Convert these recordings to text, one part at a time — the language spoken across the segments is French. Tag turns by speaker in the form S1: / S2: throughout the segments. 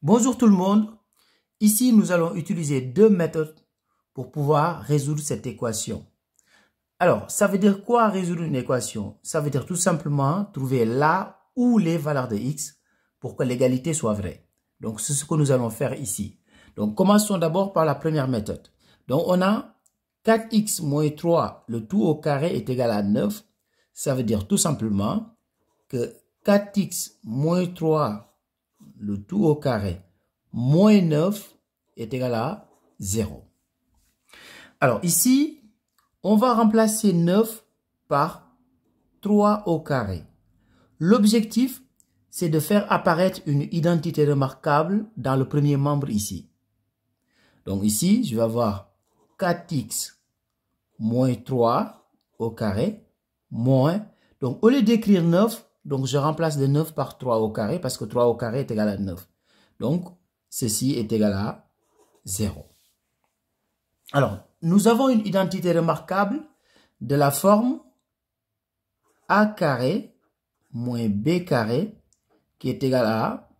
S1: Bonjour tout le monde. Ici, nous allons utiliser deux méthodes pour pouvoir résoudre cette équation. Alors, ça veut dire quoi résoudre une équation? Ça veut dire tout simplement trouver là où les valeurs de x pour que l'égalité soit vraie. Donc, c'est ce que nous allons faire ici. Donc, commençons d'abord par la première méthode. Donc, on a 4x moins 3, le tout au carré est égal à 9. Ça veut dire tout simplement que 4x moins 3, le tout au carré, moins 9 est égal à 0. Alors ici, on va remplacer 9 par 3 au carré. L'objectif, c'est de faire apparaître une identité remarquable dans le premier membre ici. Donc ici, je vais avoir 4x moins 3 au carré, moins. Donc au lieu d'écrire 9, donc je remplace le 9 par 3 au carré parce que 3 au carré est égal à 9. Donc ceci est égal à 0. Alors, nous avons une identité remarquable de la forme a carré moins b carré qui est égal à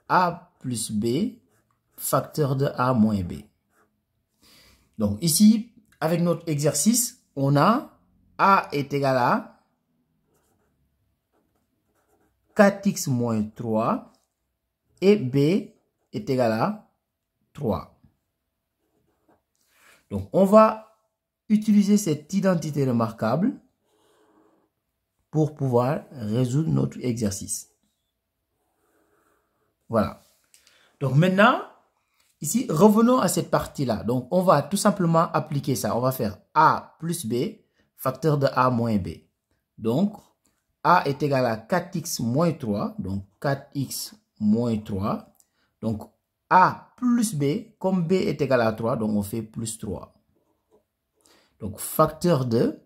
S1: a plus b facteur de a moins b. Donc ici, avec notre exercice, on a a est égal à 4x moins 3 et b est égal à 3. Donc, on va utiliser cette identité remarquable pour pouvoir résoudre notre exercice. Voilà. Donc, maintenant, ici, revenons à cette partie-là. Donc, on va tout simplement appliquer ça. On va faire a plus b, facteur de a moins b. Donc, a est égal à 4x moins 3. Donc, 4x moins 3. Donc, a plus b, comme b est égal à 3, donc on fait plus 3. Donc, facteur de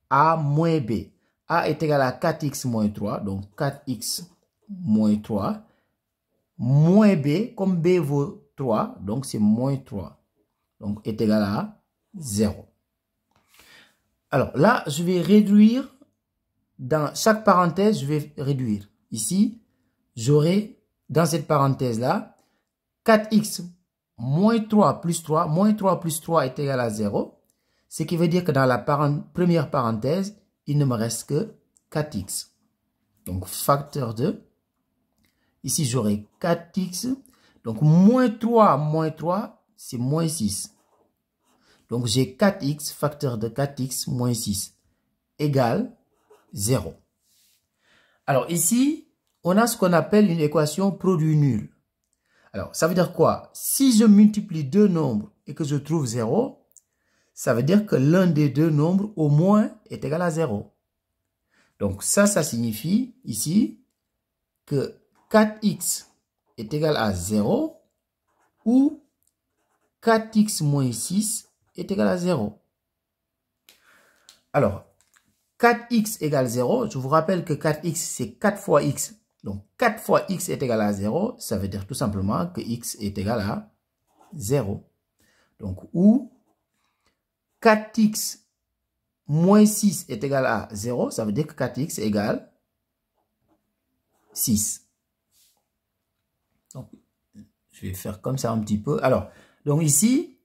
S1: a moins b. A est égal à 4x moins 3, donc 4x moins 3. Moins b, comme b vaut 3, donc c'est moins 3. Donc, est égal à 0. Alors, là, je vais réduire. Dans chaque parenthèse, je vais réduire. Ici, j'aurai, dans cette parenthèse-là, 4x moins 3 plus 3, moins 3 plus 3 est égal à 0. Ce qui veut dire que dans la première parenthèse, il ne me reste que 4x. Donc, facteur de, ici j'aurai 4x. Donc, moins 3, c'est moins 6. Donc, j'ai 4x, facteur de 4x moins 6, égale 0. Alors, ici, on a ce qu'on appelle une équation produit nul. Alors, ça veut dire quoi? Si je multiplie deux nombres et que je trouve 0, ça veut dire que l'un des deux nombres au moins est égal à 0. Donc, ça signifie ici que 4x est égal à 0 ou 4x moins 6 est égal à 0. Alors, 4x égale 0, je vous rappelle que 4x c'est 4 fois x. Donc, 4 fois x est égal à 0, ça veut dire tout simplement que x est égal à 0. Donc, ou 4x moins 6 est égal à 0, ça veut dire que 4x égale 6. Donc, je vais faire comme ça un petit peu. Alors, donc ici,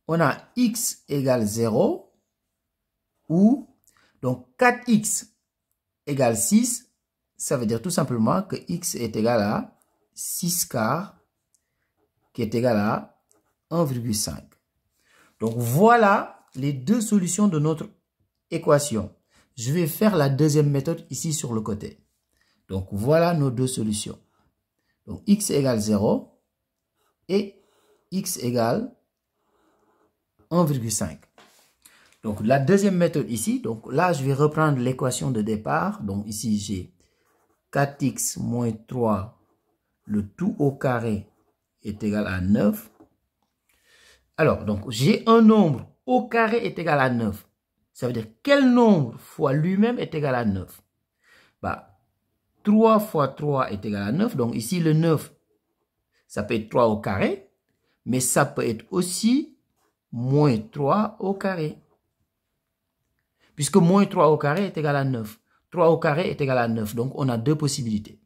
S1: on a x égale 0 ou, donc 4x égale 6. Ça veut dire tout simplement que x est égal à 6 quarts, qui est égal à 1,5. Donc, voilà les deux solutions de notre équation. Je vais faire la deuxième méthode ici sur le côté. Donc, voilà nos deux solutions. Donc, x égale 0 et x égale 1,5. Donc, la deuxième méthode ici, donc là, je vais reprendre l'équation de départ. Donc, ici, j'ai 4x moins 3, le tout au carré est égal à 9. Alors, donc, j'ai un nombre au carré est égal à 9. Ça veut dire quel nombre fois lui-même est égal à 9? Bah, 3 fois 3 est égal à 9. Donc, ici, le 9, ça peut être 3 au carré, mais ça peut être aussi moins 3 au carré. Puisque moins 3 au carré est égal à 9. 3 au carré est égal à 9. Donc, on a deux possibilités.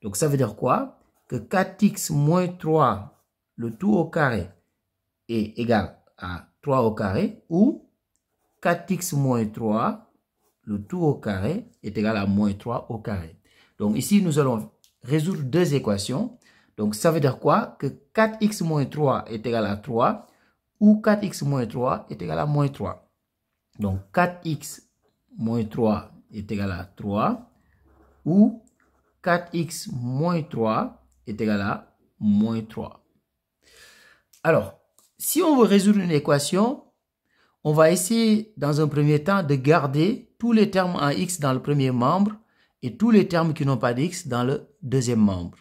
S1: Donc, ça veut dire quoi? que 4x moins 3, le tout au carré, est égal à 3 au carré, ou 4x moins 3, le tout au carré, est égal à moins 3 au carré. Donc ici, nous allons résoudre deux équations. Donc ça veut dire quoi? Que 4x moins 3 est égal à 3, ou 4x moins 3 est égal à moins 3. Donc 4x moins 3 est égal à 3, ou 4x moins 3 est égal à moins 3. Alors, si on veut résoudre une équation, on va essayer dans un premier temps de garder tous les termes en x dans le premier membre et tous les termes qui n'ont pas d'x dans le deuxième membre.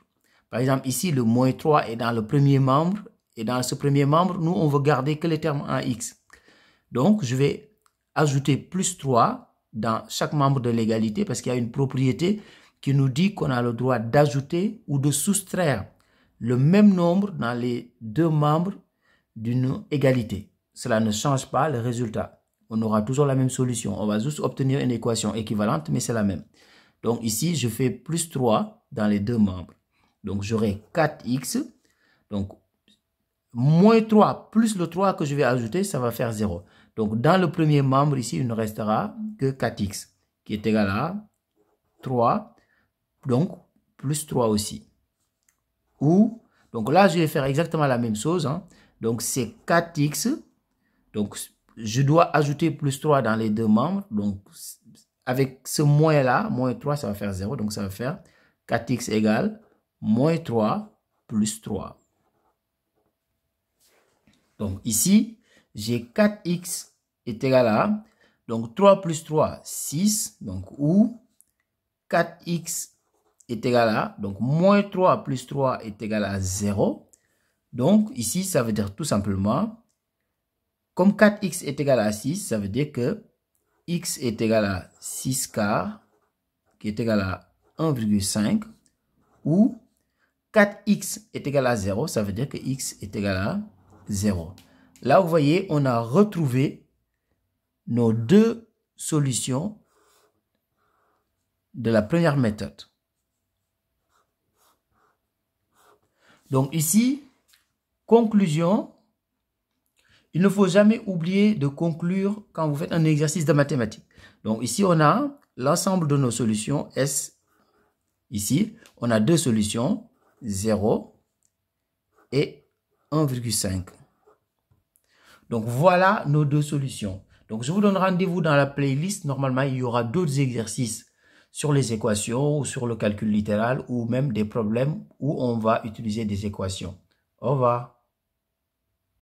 S1: Par exemple, ici, le moins 3 est dans le premier membre et dans ce premier membre, nous, on veut garder que les termes en x. Donc, je vais ajouter plus 3 dans chaque membre de l'égalité parce qu'il y a une propriété qui nous dit qu'on a le droit d'ajouter ou de soustraire le même nombre dans les deux membres d'une égalité. Cela ne change pas le résultat. On aura toujours la même solution. On va juste obtenir une équation équivalente, mais c'est la même. Donc ici, je fais plus 3 dans les deux membres. Donc j'aurai 4x. Donc moins 3 plus le 3 que je vais ajouter, ça va faire 0. Donc dans le premier membre, ici, il ne restera que 4x, qui est égal à 3. Donc plus 3 aussi. Ou, donc là, je vais faire exactement la même chose. Donc c'est 4x. Donc, je dois ajouter plus 3 dans les deux membres. Donc, avec ce moins-là, moins 3, ça va faire 0. Donc, ça va faire 4x égale moins 3 plus 3. Donc, ici, j'ai 4x est égal à, donc 3 plus 3, 6. Donc, ou 4x est égal à, donc moins 3 plus 3 est égal à 0. Donc, ici, ça veut dire tout simplement, comme 4x est égal à 6, ça veut dire que x est égal à 6 quarts, qui est égal à 1,5, ou 4x est égal à 0, ça veut dire que x est égal à 0. Là, vous voyez, on a retrouvé nos deux solutions de la première méthode. Donc ici, conclusion. Il ne faut jamais oublier de conclure quand vous faites un exercice de mathématiques. Donc ici, on a l'ensemble de nos solutions S. Ici, on a deux solutions, 0 et 1,5. Donc voilà nos deux solutions. Donc je vous donne rendez-vous dans la playlist. Normalement, il y aura d'autres exercices sur les équations ou sur le calcul littéral ou même des problèmes où on va utiliser des équations. Au revoir.